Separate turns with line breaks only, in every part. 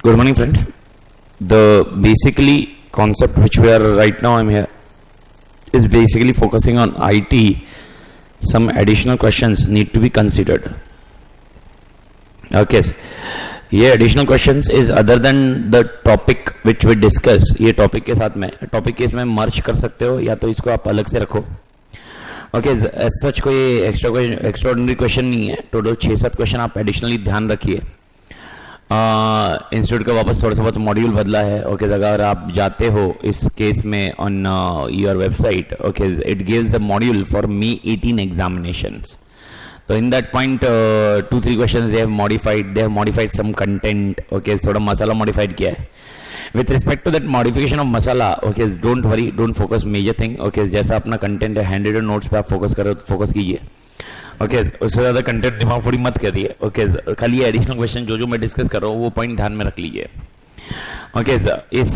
Good morning, friend. The basically concept which we are right now I'm here is basically focusing on IT. Some additional questions need to be considered. Okay. ये additional questions is other than the topic which we discuss. ये topic के साथ में topic के इसमें merge कर सकते हो या तो इसको आप अलग से रखो. ओके सच कोई एक्स्ट्राऑर्डिनरी क्वेश्चन नहीं है. टोटल 6-7 क्वेश्चन आप एडिशनली ध्यान रखिए. इंस्टीट्यूट का वापस थोड़ा सा बहुत मॉड्यूल बदला है. ओके अगर आप जाते हो इस केस में on your website, okay it gives the module for May 18 examinations. तो in that point 2-3 questions they have modified some content. Okay थोड़ा मसाला मॉडिफाइड किया है. With respect to that modification of masala, okay, don't worry, don't focus major thing. Okay, जैसा अपना content है handed notes पे आप फोकस करो, फोकस कीजिए. ओके उससे ज़्यादा कंटेंट दिमाग फोड़ी मत करिए. ओके खाली एडिशनल क्वेश्चन जो मैं डिस्कस कर रहा हूँ वो पॉइंट ध्यान में रख लीजिए. ओके इस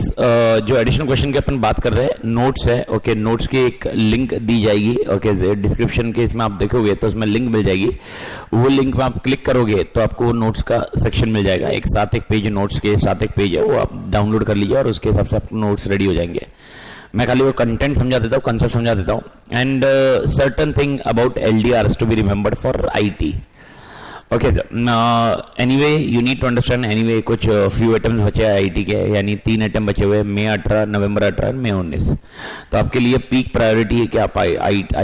जो एडिशनल क्वेश्चन की अपन बात कर रहे हैं नोट्स है. ओके नोट्स की एक लिंक दी जाएगी. ओके डिस्क्रिप्शन के इसमें आप देखोगे तो उसमें लिंक मिल जाएगी. वो लिंक में आप क्लिक करोगे तो आपको नोट्स का सेक्शन मिल जाएगा. एक साथ एक पेज नोट्स के साथ एक पेज है, वो आप डाउनलोड कर लीजिए और उसके हिसाब से आप नोट्स रेडी हो जाएंगे. मैं खाली वो कंटेंट समझा देता हूँ, कंसेप्ट समझा देता हूँ. And certain thing about LDRs to be remembered for IT. Okay anyway you need to understand. Anyway कुछ फ्यू आइटम्स बचे हैं IT के, यानी 3 आइटम बचे हुए, May 18, November 18, May 19. तो आपके लिए पीक प्रायोरिटी है कि आप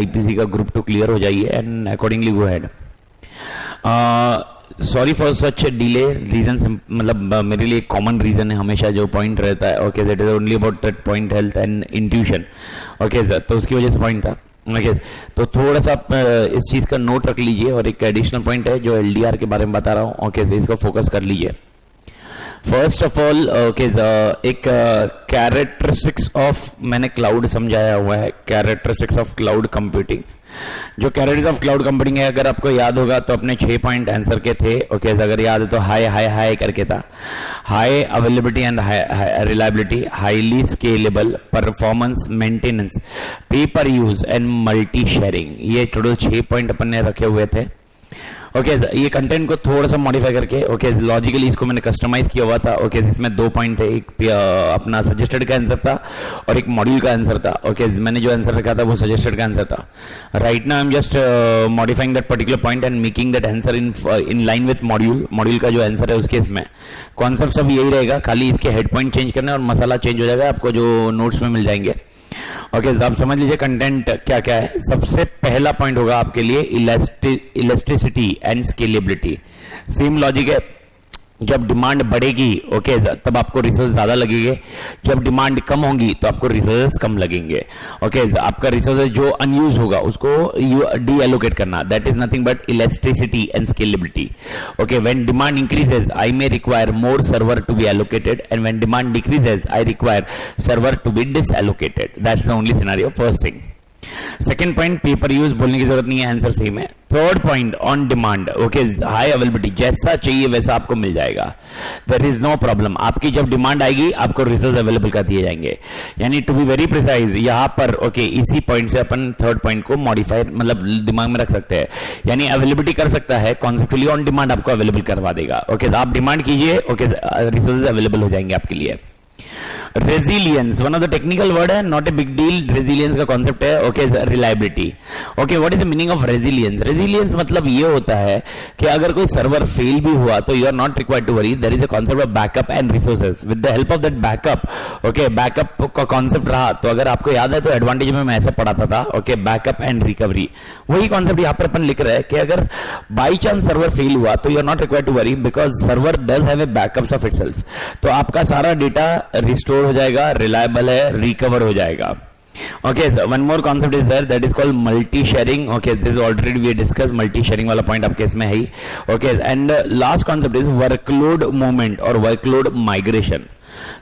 IPC का ग्रुप 2 क्लियर हो जाइए and accordingly go head. Sorry for such delay. Reason मतलब मेरे लिए कॉमन रीजन है हमेशा जो पॉइंट रहता है. Okay that is only about that point health and intuition. Okay sir तो उसकी वजह से पॉइंट था. ओके तो थोड़ा सा आप इस चीज़ का नोट रख लीजिए. और एक एडिशनल पॉइंट है जो LDR के बारे में बता रहा हूँ. ओके इसको फोकस कर लीजिए. फर्स्ट ऑफ ऑल ओके एक कैरेक्टरिस्टिक्स ऑफ मैंने क्लाउड समझाया हुआ है. Characteristics of cloud computing. जो कैरेक्टरिस्टिक्स ऑफ क्लाउड कंप्यूटिंग है अगर आपको याद होगा तो अपने 6 पॉइंट आंसर के थे. ओके अगर याद है तो हाई करके था. High availability and reliability, highly scalable, performance, maintenance, पे पर यूज एंड मल्टी शेयरिंग. ये टोटल 6 पॉइंट अपन ने रखे हुए थे. ओके ये कंटेंट को थोड़ा सा मॉडिफाई करके ओके लॉजिकली इसको मैंने कस्टमाइज किया हुआ था. ओके इसमें 2 पॉइंट थे. एक अपना सजेस्टेड का आंसर था और एक मॉड्यूल का आंसर था. ओके मैंने जो आंसर रखा था वो सजेस्टेड का आंसर था. Right now I am just modifying that particular point and making that answer in line with module का जो आंसर है उसके इसमें कॉन्सेप्ट सब यही रहेगा. खाली इसके हेड पॉइंट चेंज करना और मसाला चेंज हो जाएगा आपको जो नोट्स में मिल जाएंगे. ओके आप समझ लीजिए कंटेंट क्या क्या है. सबसे पहला पॉइंट होगा आपके लिए elasticity and scalability. Same logic है. जब डिमांड बढ़ेगी ओके तब आपको रिसोर्स ज्यादा लगेंगे. जब डिमांड कम होगी तो आपको रिसोर्सेस कम लगेंगे. ओके आपका रिसोर्सेस जो अनयूज होगा उसको डी एलोकेट करना. That is nothing but elasticity and scalability. Okay when demand increases I may require more server to be allocated and when demand decreases I require server to be disallocated. That's the only scenario. First thing. Second point paper use बोलने की जरूरत नहीं है, answer same है. Third point on demand. Okay high availability, जैसा चाहिए वैसा आपको मिल जाएगा. There is no problem. आपकी जब डिमांड आएगी आपको रिसोर्स अवेलेबल कर दिए जाएंगे. यानी टू बी वेरी प्रिसाइज यहां पर ओके इसी पॉइंट से अपन थर्ड पॉइंट को मॉडिफाई मतलब दिमाग में रख सकते हैं. यानी अवेलेबिलिटी कर सकता है कॉन्सेप्चुअली ऑन डिमांड आपको अवेलेबल करवा देगा. ओके आप डिमांड कीजिए ओके रिसोर्सेज अवेलेबल हो जाएंगे आपके लिए. Resilience one of the technical word है, not a big deal. Resilience का कॉन्सेप्ट है okay reliability. Okay what is the meaning of resilience. Resilience मतलब ये होता है कि अगर कोई सर्वर फेल भी हुआ तो you are not required to worry. There is a concept of backup and resources. With the help of that backup okay backup का कॉन्सेप्ट रहा तो अगर आपको याद है तो एडवांटेज में मैं ऐसे पढ़ाता था. ओके बैकअप एंड रिकवरी वही कॉन्सेप्ट यहाँ पर अपन लिख रहे हैं कि अगर बाई चांस सर्वर फेल हुआ तो you are not required to worry because server does have a backups of itself. तो आपका सारा डेटा रिस्टोर हो जाएगा, रिलायबल है, रिकवर हो जाएगा. Okay, so one more concept is there that is called multi-sharing. Okay, this is already we discussed multi-sharing वाला point आपके इसमें है ही. Okay, and last concept is workload movement or workload migration.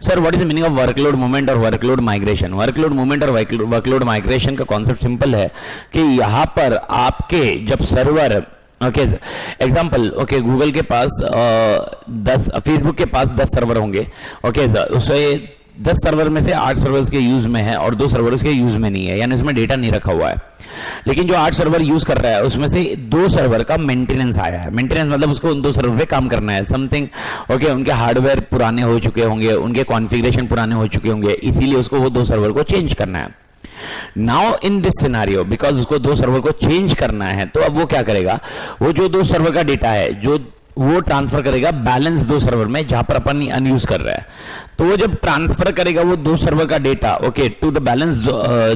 Sir, what is the meaning of workload movement और workload migration? Workload movement और workload migration का concept simple है कि यहाँ पर आपके जब server okay example okay Google के पास 10 फेसबुक के पास 10 सर्वर होंगे. ओके उसे 10 सर्वर में से 8 सर्वर्स के यूज में है और 2 सर्वर्स के यूज में नहीं है, यानी इसमें डेटा नहीं रखा हुआ है। लेकिन जो 8 सर्वर यूज कर रहा है उसमें से 2 सर्वर का मेंटेनेंस आया है। मेंटेनेंस मतलब उसको उन 2 सर्वर पे काम करना है, समथिंग ओके, उनके हार्डवेयर पुराने हो चुके होंगे, उनके कॉन्फ़िगरेशन पुराने हो चुके होंगे, इसीलिए उसको वो 2 सर्वर को चेंज करना है। Now in this scenario, because उसको 2 सर्वर को चेंज करना है, तो अब वो क्या करेगा, वो जो 2 सर्वर का डेटा है जो वो ट्रांसफर करेगा बैलेंस 2 सर्वर में जहां पर अपन अनयूज कर रहा है। तो वो जब ट्रांसफर करेगा वो 2 सर्वर का data okay to the balance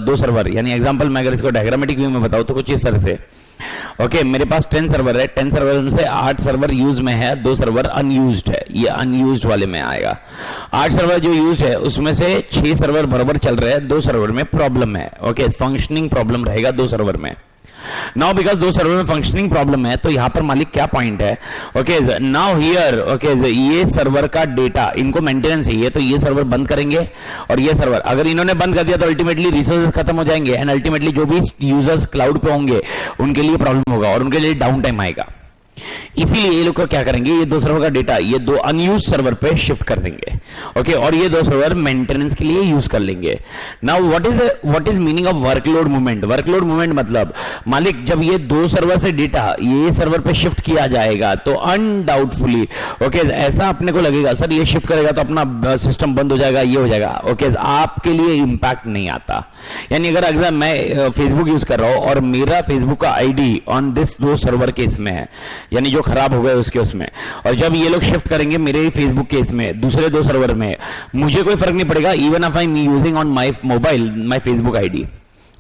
2 server, यानी एग्जांपल मैं अगर इसको डायग्रामेटिक व्यू में बताऊं तो कुछ इस तरह से ओके मेरे पास 10 सर्वर है, 10 सर्वर में से 8 सर्वर यूज में है, 2 सर्वर अनयूज्ड है, ये अनयूज्ड वाले में आएगा। 8 सर्वर जो यूज है उसमें से 6 सर्वर बराबर चल रहे हैं, 2 सर्वर में प्रॉब्लम है ओके, फंक्शनिंग प्रॉब्लम रहेगा 2 सर्वर में। नाउ बिकॉज 2 सर्वर में फंक्शनिंग प्रॉब्लम है, तो यहां पर मालिक क्या पॉइंट है ओके, नाउ हियर ओके ये सर्वर का डेटा इनको मेंटेनेंस चाहिए, तो ये सर्वर बंद करेंगे और ये सर्वर अगर इन्होंने बंद कर दिया तो अल्टीमेटली रिसोर्सेज खत्म हो जाएंगे एंड अल्टीमेटली जो भी यूजर्स क्लाउड पे होंगे उनके लिए प्रॉब्लम होगा और उनके लिए डाउन टाइम आएगा। इसीलिए ये लोग क्या करेंगे, ये 2 सर्वर का डेटा ये 2 अनयूज सर्वर पे शिफ्ट कर देंगे ओके, और ये 2 सर्वर मेंटेनेंस के लिए यूज कर लेंगे। Now what is meaning of workload movement? Workload movement मतलब मालिक जब ये 2 सर्वर से डेटा ये सर्वर पे शिफ्ट किया जाएगा तो अनडाउटफुली ओके ऐसा अपने को लगेगा सर ये शिफ्ट करेगा तो अपना सिस्टम बंद हो जाएगा, ये हो जाएगा ओके, आपके लिए इंपैक्ट नहीं आता। यानी अगर मैं फेसबुक यूज कर रहा हूं और मेरा फेसबुक का ID on this 2 server case में है, यानी जो खराब हो गए उसके उसमें, और जब ये लोग शिफ्ट करेंगे मेरे फेसबुक केस में दूसरे 2 सर्वर में, मुझे कोई फर्क नहीं पड़ेगा even if I am using on my mobile my Facebook ID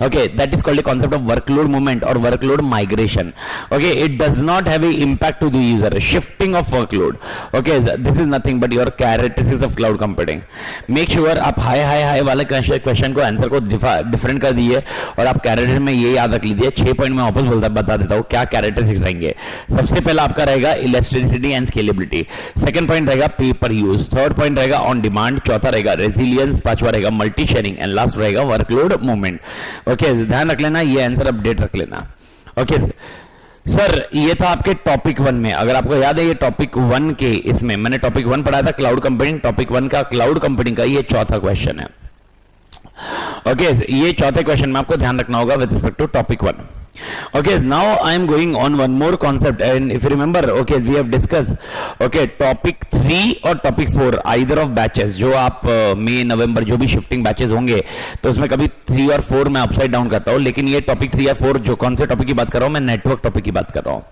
okay, that is called a concept of workload movement or workload migration okay, it does not have a impact to the user, shifting of workload okay, this is nothing but your characteristics of cloud computing। make sure आप high वाले question को answer को different कर दिए और आप character में ये याद रख लीजिए। 6 पॉइंट में वापस बता देता हूँ क्या कैरेक्टरिस्टिक्स रहेंगे। सबसे पहला आपका रहेगा elasticity and scalability, second point रहेगा पे पर यूज, थर्ड पॉइंट रहेगा ऑन डिमांड, चौथा रहेगा रेजिलियंस, पांचवा रहेगा मल्टी शेयरिंग एंड लास्ट रहेगा वर्कलोड मूवमेंट ओके, ध्यान रख लेना, ये आंसर अपडेट रख लेना ओके। सर ये था आपके टॉपिक 1 में, अगर आपको याद है ये टॉपिक 1 के इसमें मैंने टॉपिक 1 पढ़ा था क्लाउड कंप्यूटिंग, टॉपिक 1 का क्लाउड कंप्यूटिंग का ये चौथा क्वेश्चन है ओके, ये चौथे क्वेश्चन में आपको ध्यान रखना होगा with respect to topic 1 okay, now I am going on one more concept and if you remember okay we have discussed okay topic 3 और topic 4 either of batches जो आप मई नवंबर जो भी शिफ्टिंग बैचेस होंगे तो उसमें कभी 3 और 4 मैं अपसाइड डाउन करता हूं, लेकिन ये टॉपिक 3 या 4 जो कौन से टॉपिक की बात कर रहा हूं मैं, नेटवर्क टॉपिक की बात कर रहा हूं।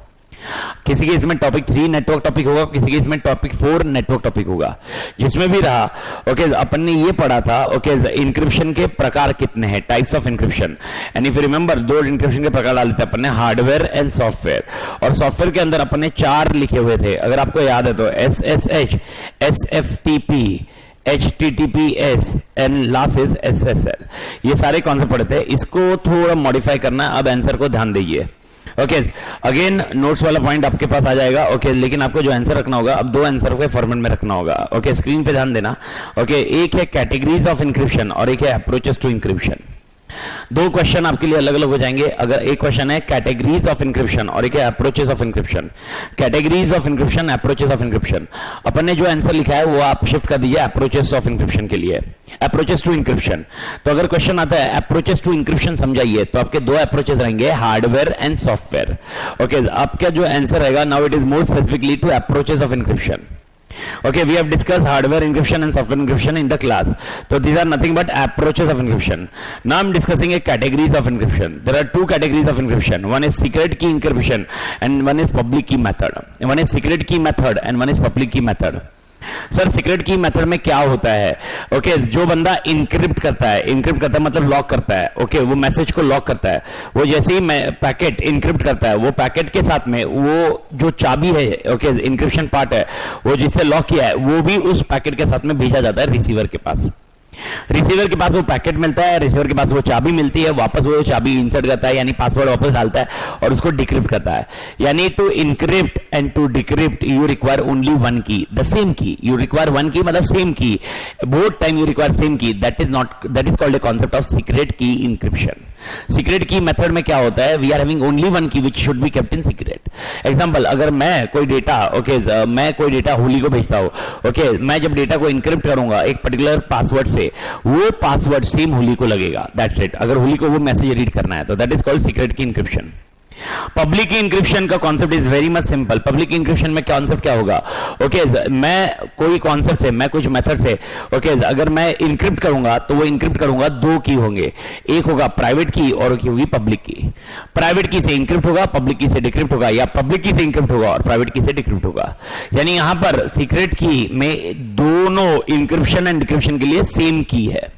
किसी के इसमें टॉपिक 3 नेटवर्क टॉपिक होगा, किसी के इसमें टॉपिक 4 नेटवर्क टॉपिक होगा। जिसमें भी रहा ओके अपन ने ये पढ़ा था ओके इंक्रिप्शन के प्रकार कितने हैं, types of encryption, and if you remember 2 encryption के प्रकार डाले थे अपन ने, हार्डवेयर एंड सॉफ्टवेयर, और सॉफ्टवेयर के अंदर अपन ने 4 लिखे हुए थे अगर आपको याद है तो, SSH, SFTP, HTTPS and last is SSL, ये सारे कॉन्सेप्ट पढ़े थे। इसको थोड़ा मॉडिफाई करना, अब आंसर को ध्यान दीजिए ओके, अगेन नोट्स वाला पॉइंट आपके पास आ जाएगा ओके, लेकिन आपको जो आंसर रखना होगा अब 2 आंसर के फॉर्मेट में रखना होगा ओके, स्क्रीन पे ध्यान देना ओके। एक है कैटेगरीज ऑफ इंक्रिप्शन और एक है अप्रोचेस टू इंक्रिप्शन। 2 क्वेश्चन आपके लिए अलग अलग हो जाएंगे, अगर एक क्वेश्चन है कैटेगरीज ऑफ इंक्रिप्शन और एक है approaches of encryption. Categories of encryption, approaches of encryption, अपन ने जो आंसर लिखा है वो आप शिफ्ट कर दीजिए अप्रोचेस ऑफ इंक्रिप्शन के लिए, अप्रोचेस टू इंक्रिप्शन। तो अगर क्वेश्चन आता है अप्रोचेस टू इंक्रिप्शन समझाइए, तो आपके 2 अप्रोचेस रहेंगे, हार्डवेयर एंड सॉफ्टवेयर ओके। आपका जो आंसर रहेगा now it is more specifically two approaches of encryption okay, we have discussed hardware encryption and software encryption in the class, so these are nothing but approaches of encryption. Now I'm discussing a categories of encryption. There are 2 categories of encryption, one is secret key encryption and one is public key method, one is secret key method and one is public key method। Sir secret key method में क्या होता है okay, जो बंदा encrypt करता है मतलब lock करता है ओके, वो मैसेज को लॉक करता है, वो जैसे ही पैकेट इंक्रिप्ट करता है वो पैकेट के साथ में वो जो चाबी है ओके इंक्रिप्शन पार्ट है वो जिससे लॉक किया है वो भी उस पैकेट के साथ में भेजा जाता है रिसीवर के पास। रिसीवर के पास वो पैकेट मिलता है, रिसीवर के पास वो चाबी मिलती है, वापस वो चाबी इंसर्ट करता है यानी पासवर्ड वापस डालता है और उसको डिक्रिप्ट करता है। यानी to encrypt and to decrypt you require only 1 key, the same key, you require 1 key मतलब same key, both time you require same key, that is called a concept of secret key encryption. Secret key method में क्या होता है, we are having only one key which should be kept in secret. Example, अगर मैं कोई data मैं कोई data Holi को भेजता हूं, मैं जब डेटा को इनक्रिप्ट करूंगा एक पर्टिकुलर पासवर्ड से, वो पासवर्ड सेम होली को लगेगा, दैट्स इट। अगर होली को वो मैसेज रीड करना है तो that is called secret key encryption. Public encryption का concept is very much simple. Public encryption में कॉन्सेप्ट क्या होगा, मैं कोई कॉन्सेप्ट से, मैं कुछ मेथड से अगर मैं इंक्रिप्ट करूंगा तो वो इंक्रिप्ट करूंगा, दो की होंगे, एक होगा प्राइवेट की और एक होगी पब्लिक की। प्राइवेट की से इंक्रिप्ट होगा, पब्लिक की से डिक्रिप्ट होगा, या पब्लिक की से इंक्रिप्ट होगा और प्राइवेट की से डिक्रिप्ट होगा। यानी यहां पर सीक्रेट की में दोनों इंक्रिप्शन एंड डिक्रिप्शन के लिए सेम की है,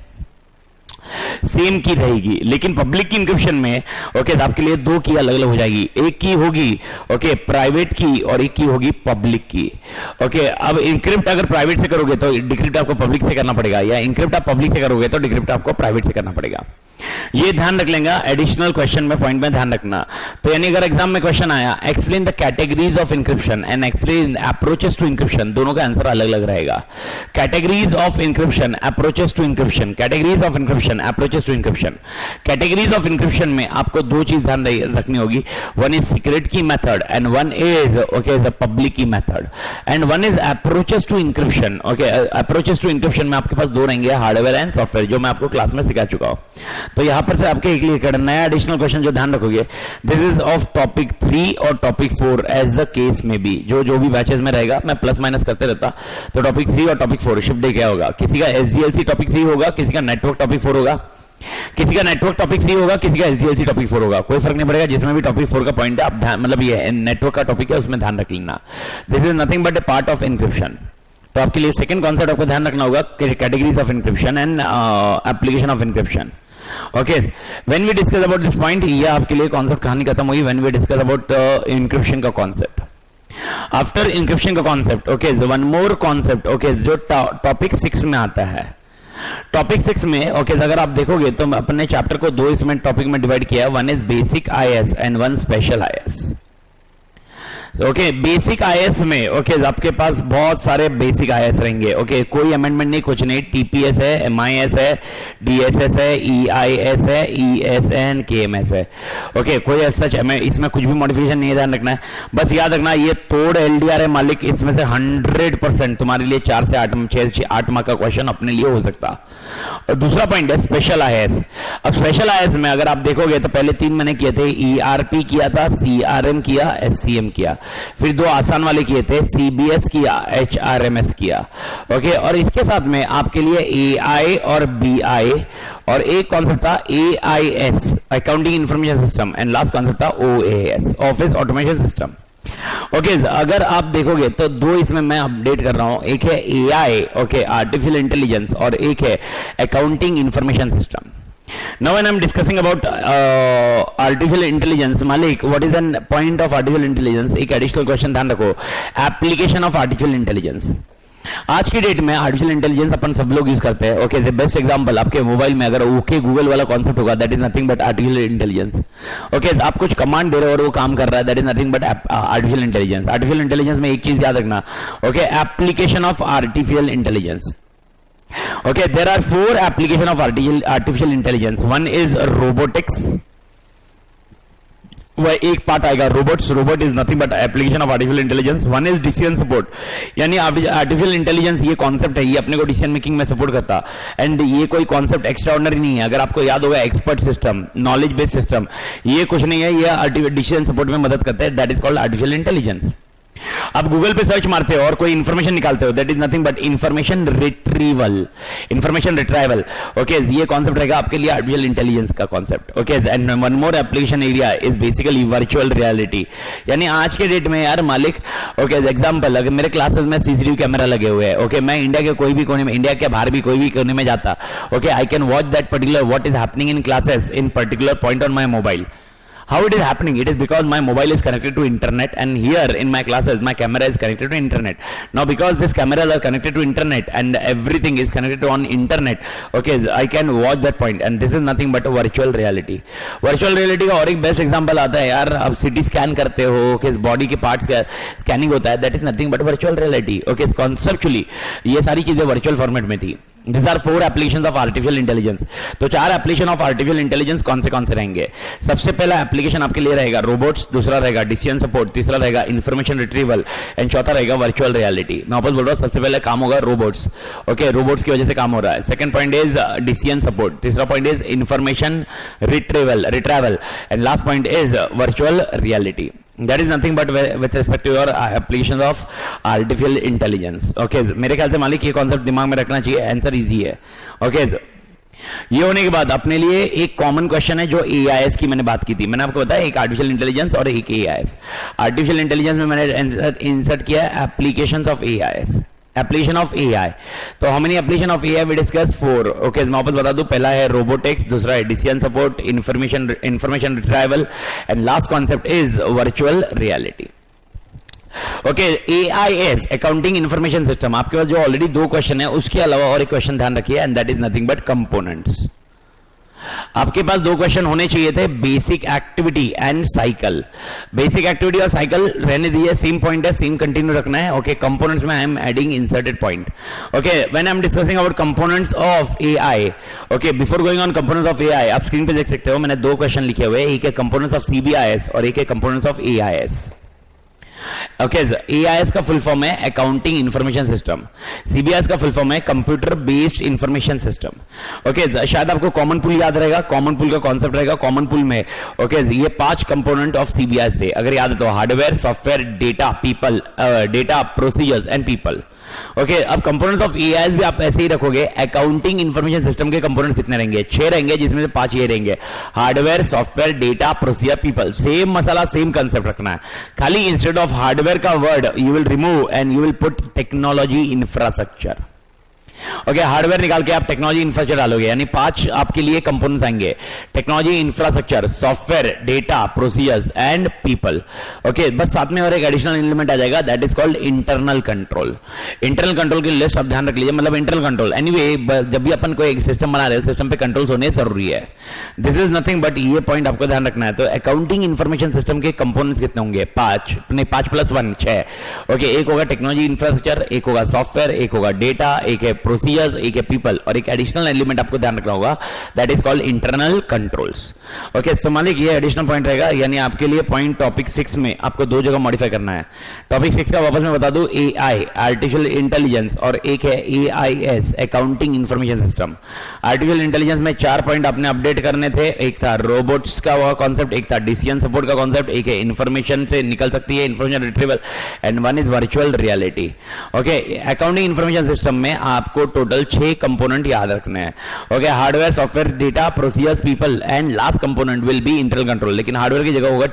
सेम की रहेगी। लेकिन पब्लिक की इंक्रिप्शन में आपके लिए दो की अलग अलग हो जाएगी, एक की होगी प्राइवेट की और एक की होगी पब्लिक की। अब इंक्रिप्ट अगर प्राइवेट से करोगे तो डिक्रिप्ट आपको पब्लिक से करना पड़ेगा, या इंक्रिप्ट आप पब्लिक से करोगे तो डिक्रिप्ट आपको प्राइवेट से करना पड़ेगा। ये ध्यान रख लेंगे, एडिशनल क्वेश्चन में पॉइंट में ध्यान रखना। तो यानी अगर एग्जाम में क्वेश्चन आया explain the categories of encryption and explain approaches to encryption, दोनों का आंसर अलग अलग रहेगा। Categories of encryption, approaches to encryption, categories of encryption, approaches to encryption. Categories of encryption में आपको दो चीज ध्यान रखनी होगी, one is secret key method and one is the public key method, and one is approaches to encryption. Approaches to encryption में आपके पास दो रहेंगे, हार्डवेयर एंड सॉफ्टवेयर, जो मैं आपको क्लास में सिखा चुका हूं। तो यहां पर से आपके एक लिए नया एडिशनल क्वेश्चन जो ध्यान रखोगे, दिस इज ऑफ टॉपिक 3 और टॉपिक 4 एज द केस में भी, जो भी बैचेस में रहेगा मैं प्लस माइनस करते रहता। तो टॉपिक 3 और टॉपिक 4 शिफ्ट डे क्या होगा, किसी का एसडीएलसी टॉपिक 3 होगा, किसी का नेटवर्क टॉपिक 4 होगा, किसी का नेटवर्क टॉपिक 3 होगा, किसी का एसडीएलसी टॉपिक 4 होगा, कोई फर्क नहीं पड़ेगा, जिसमें भी टॉपिक 4 का पॉइंट है आप ध्यान, मतलब ये नेटवर्क का टॉपिक है उसमें ध्यान रख लेना। This is nothing but a part of encryption. तो आपके लिए सेकंड कॉन्सेप्ट आपको ध्यान रखना होगा, categories of encryption and application of encryption. when we discuss about this point, ये आपके लिए कॉन्सेप्ट कहानी खत्म हुई। when we discuss about encryption का कॉन्सेप्ट, आफ्टर इंक्रिप्शन का कॉन्सेप्ट, वन मोर कॉन्सेप्ट, जो टॉपिक 6 में आता है। टॉपिक 6 में अगर आप देखोगे तो अपने चैप्टर को दो इसमें टॉपिक में डिवाइड किया है, one is basic IAS and one special IAS. Basic IAS में आपके पास बहुत सारे बेसिक आईएएस रहेंगे। कोई अमेंडमेंट नहीं, कुछ नहीं, टीपीएस है, एमआईएस है, डीएसएस है, ईआईएस है, ईएसएन, केएमएस है। कोई ऐसा इसमें कुछ भी मॉडिफिकेशन नहीं है, ध्यान रखना है। बस याद रखना ये तोड़ एलडीआर है मालिक, इसमें से 100% तुम्हारे लिए 4 से 8 मार्क का क्वेश्चन अपने लिए हो सकता। और दूसरा पॉइंट है स्पेशल आईएएस। अब स्पेशल आईएएस में अगर आप देखोगे तो पहले 3 मैंने किए थे, ईआरपी किया था, सीआरएम किया, एससीएम किया, फिर 2 आसान वाले किए थे, सीबीएस किया, एचआरएमएस किया। और इसके साथ में आपके लिए एआई और बीआई, और एक कॉन्सेप्ट था AIS, accounting information system, and last concept था ओएएस, ऑफिस ऑटोमेशन सिस्टम। अगर आप देखोगे तो 2 इसमें मैं अपडेट कर रहा हूं, एक है एआई, आर्टिफिशियल इंटेलिजेंस, और एक है accounting information system. Now when I'm discussing about artificial intelligence, Malik, what is the point of artificial intelligence? एक additional question ध्यान रखो, application of artificial intelligence। आज की डेट में आर्टिफिशियल इंटेलिजेंस अपन सब लोग यूज करते हैं। द बेस्ट एग्जांपल आपके मोबाइल में अगर ओके गूगल वाला कॉन्सेप्ट होगा, that is nothing but artificial intelligence. आप कुछ कमांड दे रहे हो और वो काम कर रहा है, that is nothing but artificial intelligence. Artificial intelligence में एक चीज याद रखना, application of artificial intelligence. There are 4 application of artificial intelligence. One is robotics. वह एक पार्ट आएगा robots, robot is nothing but application of artificial intelligence. One is decision support, यानी artificial intelligence ये कॉन्सेप्ट है, ये अपने को डिसीजन मेकिंग में सपोर्ट करता, एंड ये कोई कॉन्सेप्ट एक्स्ट्रा ऑर्डिनरी नहीं है। अगर आपको याद होगा expert system, knowledge based system, ये कुछ नहीं है, ये डिसीजन सपोर्ट में मदद करता है, that is called artificial intelligence. आप गूगल पे सर्च मारते हो और कोई इंफॉर्मेशन निकालते हो, that is nothing but information retrieval, information retrieval. ये कॉन्सेप्ट रहेगा आपके लिए आर्टिफिशियल इंटेलिजेंस का concept. And one more application area is basically virtual reality. यानी आज के डेट में यार मालिक, एग्जांपल अगर मेरे क्लासेस में सीसीटीवी कैमरा लगे हुए हैं, मैं इंडिया के कोई भी कोने में, इंडिया के बाहर भी कोई भी कोने में जाता, I can watch that particular what is happening in classes in particular point on my mobile. How it is happening? It is because my mobile is connected to internet, and here in my classes my camera is connected to internet. Now because this cameras are connected to internet and everything is connected on internet, I can watch that point, and this is nothing but virtual reality. Virtual reality का और एक best example आता है यार, आप CT scan करते हो, body के पार्ट्स का स्कैनिंग होता है, that is nothing but virtual reality. Conceptually ये सारी चीजें वर्चुअल फॉर्मेट में थी। These are 4 application of artificial intelligence. तो 4 एप्लीकेशन ऑफ आर्टिफिशियल इंटेलिजेंस कौन से रहेंगे? सबसे पहला एप्लीकेशन आपके लिए रहेगा रोबोट्स, दूसरा रहेगा डिसीजन सपोर्ट, तीसरा रहेगा इंफॉर्मेशन रिट्रीवल एंड चौथा रहेगा वर्चुअल रियलिटी। मैं वापस बोल रहा हूं, सबसे पहले काम होगा रोबोट्स। ओके, रोबोट्स की वजह से काम हो रहा है। Second point is decision support, तीसरा point is information retrieval and last point is virtual reality. That is nothing but with respect to your applications of artificial intelligence. Okay, मेरे ख्याल से मालिक ये कॉन्सेप्ट दिमाग में रखना चाहिए, आंसर इजी है। ओके, ये होने के बाद अपने लिए एक कॉमन क्वेश्चन है जो AIS की मैंने बात की थी। मैंने आपको बताया एक आर्टिफिशियल इंटेलिजेंस और एक AIS। आर्टिफिशियल इंटेलिजेंस में मैंने इंसर्ट किया applications of AIS, application of AI। तो how many application of AI we discuss 4। Okay, मैं वापस बता दूं, पहला है रोबोटिक्स, दूसरा है decision support, information retrieval and last concept is virtual reality. Okay, AIS accounting information system, आपके पास जो ऑलरेडी 2 क्वेश्चन है उसके अलावा और एक क्वेश्चन ध्यान रखिए, and that is nothing but components. आपके पास 2 क्वेश्चन होने चाहिए थे, basic activity and cycle. Basic activity और साइकिल रहने दीजिए, सेम पॉइंट है, सेम कंटिन्यू रखना है। ओके, कंपोनेंट्स में I am adding inserted point. Okay, when I am discussing about components of AI, okay, before going on components of AI, आप screen पे देख सकते हो मैंने 2 क्वेश्चन लिखे हुए, एक है कंपोनेंट्स ऑफ CBIS और एक है components of AIS। Okay, AIS का फुल फॉर्म है अकाउंटिंग इंफॉर्मेशन सिस्टम, CBIS का फुल फॉर्म है computer based information system. Okay, शायद आपको कॉमन पूल याद रहेगा, कॉमन पूल का कॉन्सेप्ट रहेगा। कॉमन पूल में ओके ये 5 कंपोनेंट ऑफ CBIS थे, अगर याद है तो hardware, software, data, people, data, procedures and people. Okay, अब कंपोनेंट्स ऑफ AIS भी आप ऐसे ही रखोगे। अकाउंटिंग इंफॉर्मेशन सिस्टम के कंपोनेंट्स कितने रहेंगे? 6 रहेंगे, जिसमें से 5 ये रहेंगे, hardware, software, data, procedure, people. Same मसाला, सेम कंसेप्ट रखना है, खाली इंस्टेड ऑफ हार्डवेयर का word you will remove and you will put technology infrastructure. Okay, hardware निकाल के आप टेक्नोलॉजी इंफ्रास्ट्रक्चर डालोगे, यानी 5 आपके लिए कंपोनेंट्स आएंगे, technology infrastructure, software, data, procedures and people. Okay, बस साथ में और एक एडिशनल एलिमेंट आ जाएगा, that is called internal control. Internal control की लिस्ट आप ध्यान रख लीजिए, मतलब इंटरनल कंट्रोल एनीवे जब भी अपन कोई एक सिस्टम बना रहे हैं, सिस्टम पे कंट्रोल्स होने जरूरी है। दिस इज नथिंग बट ये पॉइंट आपको ध्यान रखना है। तो अकाउंटिंग इंफॉर्मेशन सिस्टम के कंपोनेंट्स कितने होंगे? 5 नहीं, 5 + 1 6। ओके, एक होगा टेक्नोलॉजी इंफ्रास्ट्रक्चर, एक होगा सॉफ्टवेयर, एक होगा डेटा, एक है प्रोसीजर्स, एक है पीपल और एक एडिशनल एलिमेंट आपको ध्यान रखना होगा, that is called internal controls. Okay, so मालिक ये एडिशनल पॉइंट रहेगा, यानी आपके लिए पॉइंट टॉपिक 6 में आपको 2 जगह मॉडिफाई करना है। टॉपिक 6 का वापस मैं बता दूं, AI आर्टिफिशियल इंटेलिजेंस और एक है AIS accounting information system. Artificial intelligence में 4 पॉइंट आपने अपडेट करने थे, एक था रोबोट्स का वो कॉन्सेप्ट, एक था डिसीजन सपोर्ट का कॉन्सेप्ट, एक है इंफॉर्मेशन से निकल सकती है information retrieval and one is virtual reality. Okay, accounting information system में आपको टोटल 6 कंपोनेंट याद रखने हैं। Okay, hardware, software, data, procedures, people and last component will be internal control. लेकिन हार्डवेयर की जगह होगा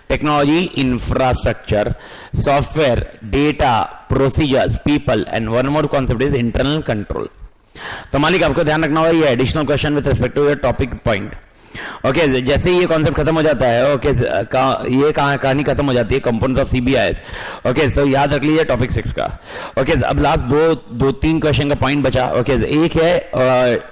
technology infrastructure, software, data, procedures, people and one more concept is internal control. तो मालिक आपको ध्यान रखना होगा ये additional question with respect to your topic point. Okay, जैसे ही ये कॉन्सेप्ट खत्म हो जाता है, ओके, ये कहानी खत्म हो जाती है कंपोनेंट्स ऑफ CBIS। ओके, सो याद रख लीजिए टॉपिक 6 का। ओके, अब लास्ट 2-3 क्वेश्चन का पॉइंट बचा। ओके, एक है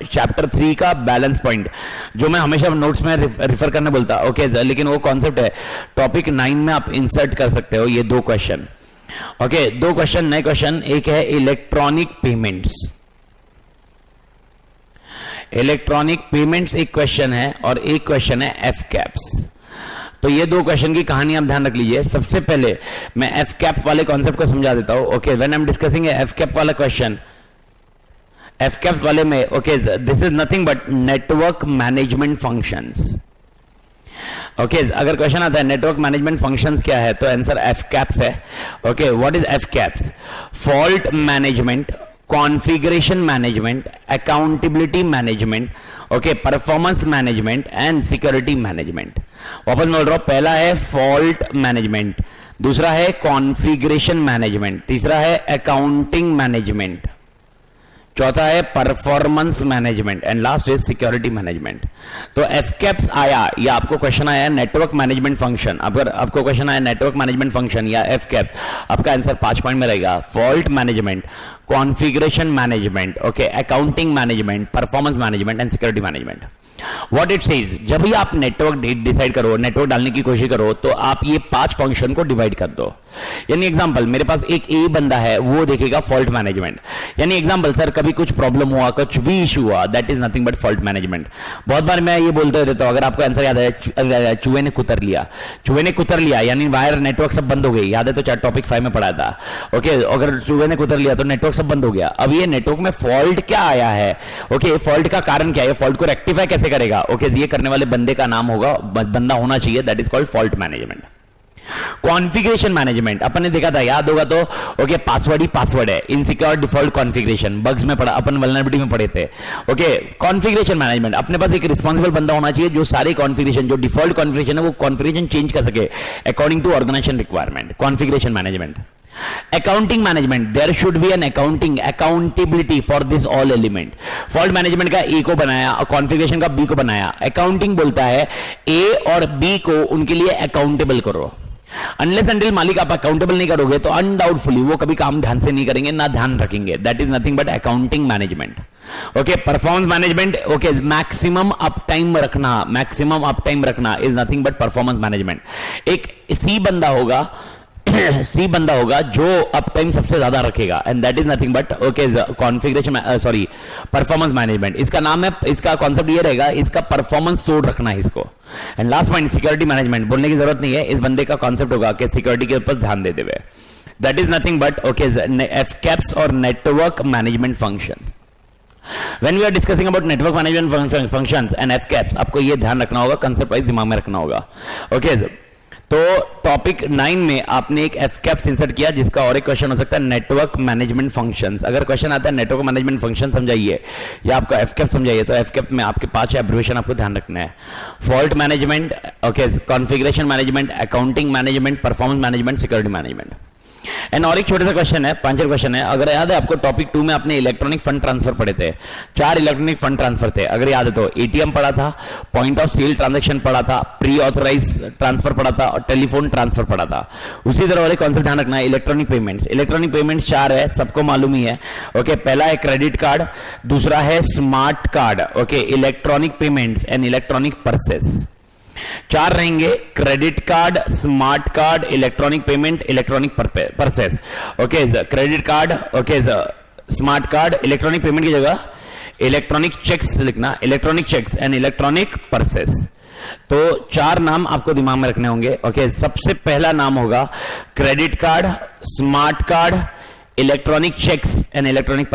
चैप्टर 3 का बैलेंस पॉइंट, जो मैं हमेशा नोट्स में रिफर करने बोलता। ओके, लेकिन वो कॉन्सेप्ट है टॉपिक 9 में आप इंसर्ट कर सकते हो ये 2 क्वेश्चन। ओके, 2 क्वेश्चन, नए क्वेश्चन, एक है इलेक्ट्रॉनिक पेमेंट्स। इलेक्ट्रॉनिक पेमेंट्स एक क्वेश्चन है और एक क्वेश्चन है FCAPS। तो ये 2 क्वेश्चन की कहानी आप ध्यान रख लीजिए। सबसे पहले मैं FCAP वाले कॉन्सेप्ट को समझा देता हूं। Okay, when I am discussing FCAP वाला क्वेश्चन, FCAPS वाले में okay, this is nothing but network management functions. Okay, अगर क्वेश्चन आता है नेटवर्क मैनेजमेंट फंक्शंस क्या है, तो आंसर FCAPS है। Okay, what is FCAPS? Fault management, configuration management, accountability management, okay, performance management and security management. वापस बोल रहा हूं, पहला है फॉल्ट मैनेजमेंट, दूसरा है कॉन्फ़िगरेशन मैनेजमेंट, तीसरा है अकाउंटिंग मैनेजमेंट, चौथा है performance management and last is security management. तो FCAPS आया या आपको क्वेश्चन आया नेटवर्क मैनेजमेंट फंक्शन, अगर आपको क्वेश्चन आया नेटवर्क मैनेजमेंट फंक्शन या FCAPS, आपका आंसर 5 पॉइंट में रहेगा। Fault management, configuration management, okay, accounting management, performance management and security management. What it says, जब भी आप नेटवर्क डिसाइड करो, नेटवर्क डालने की कोशिश करो, तो आप ये 5 फंक्शन को डिवाइड कर दो। यानी एग्जांपल, मेरे पास एक ए बंदा है, वो देखेगा फॉल्ट मैनेजमेंट। यानी एग्जांपल, सर कभी कुछ प्रॉब्लम हुआ, कुछ भी इशू हुआ, that is nothing but fault management. बहुत बार मैं ये बोलते रहता हूं, अगर आपको आंसर याद है, चूहे ने कुतर लिया, चूहे ने कुतर लिया यानी वायर नेटवर्क सब बंद हो गई। याद है तो टॉपिक 5 में पढ़ा था। ओके, अगर चूहे ने कुतर लिया तो नेटवर्क सब बंद हो गया। अब ये नेटवर्क में फॉल्ट क्या आया है, ओके, फॉल्ट का कारण क्या है, फॉल्ट को रेक्टिफाई कैसे करेगा, ओके, ये करने वाले बंदे का नाम होगा, बंदा होना चाहिए, that is called fault management. Configuration management अपन ने देखा था, याद होगा तो, ओके, पासवर्ड ही पासवर्ड है, इनसिक्योर डिफॉल्ट कॉन्फ़िगरेशन, बग्स में पढ़ा अपन, वल्नरेबिलिटी में पढ़े थे। ओके, कॉन्फ़िगरेशन मैनेजमेंट, अपने पास एक रिस्पांसिबल बंदा होना चाहिए जो सारे कॉन्फ़िगरेशन, जो डिफॉल्ट कॉन्फ़िगरेशन है वो कॉन्फ़िगरेशन चेंज कर सके according to organization requirement. Configuration management. Accounting management, there should be an accounting accountability for this all element. Fault management का ए को बनाया और कॉन्फ़िगरेशन का बी को बनाया। अकाउंटिंग बोलता है ए और बी को उनके लिए अकाउंटेबल करो। अनलेस अंटिल मालिक आप अकाउंटेबल नहीं करोगे तो अनडाउटफुली वो कभी काम ध्यान से नहीं करेंगे, ना ध्यान रखेंगे। That is nothing but accounting management. Okay, performance management, okay, maximum up time रखना, मैक्सिमम अप टाइम रखना is nothing but performance management. एक सी बंदा होगा सी बंदा होगा जो अप टाइम सबसे ज्यादा रखेगा, and that is nothing but, okay, configuration, sorry, performance management. इसका नाम है, इसका कॉन्सेप्ट ये रहेगा, इसका परफॉर्मेंस तोड़ रखना है इसको। And last point, security management, बोलने की जरूरत नहीं है, इस बंदे का कॉन्सेप्ट होगा कि सिक्योरिटी के ऊपर ध्यान देते हुए, that is nothing but, okay, FCAPS और network management functions. When we are discussing about network management functions and FCAPS, आपको ये ध्यान रखना होगा, कंसेप्ट वाइज दिमाग में रखना होगा। ओके, तो टॉपिक 9 में आपने एक एफकैप्स इंसर्ट किया, जिसका और एक क्वेश्चन हो सकता है नेटवर्क मैनेजमेंट फंक्शंस। अगर क्वेश्चन आता है नेटवर्क मैनेजमेंट फंक्शन समझाइए या आपका एफकैप समझाइए, तो एफकैप में आपके 5 एब्रिविएशन आपको ध्यान रखना है। Fault management, okay, configuration management, accounting management, performance management, security management. And और एक छोटा सा क्वेश्चन है, 5 क्वेश्चन है। अगर याद है आपको टॉपिक 2 में आपने इलेक्ट्रॉनिक फंड ट्रांसफर पढ़े थे, 4 इलेक्ट्रॉनिक फंड ट्रांसफर थे। अगर याद है तो एटीएम पढ़ा था, पॉइंट ऑफ सेल ट्रांजैक्शन पढ़ा था, प्री ऑथराइज ट्रांसफर पढ़ा था और टेलीफोन ट्रांसफर पढ़ा था। उसी तरह वाले कॉन्सेप्ट ध्यान रखना है, इलेक्ट्रॉनिक पेमेंट्स। इलेक्ट्रॉनिक पेमेंट्स 4 है, सबको मालूम ही है। ओके, पहला है क्रेडिट कार्ड, दूसरा है smart card, okay, electronic payments and electronic purses. 4 रहेंगे, credit card, smart card, electronic payment, electronic purchase. Okay, credit card, okay, smart card, electronic payment की जगह इलेक्ट्रॉनिक चेक्स लिखना, electronic cheques and electronic purchase. तो 4 नाम आपको दिमाग में रखने होंगे। ओके, सबसे पहला नाम होगा credit card, smart card, electronic cheques and electronic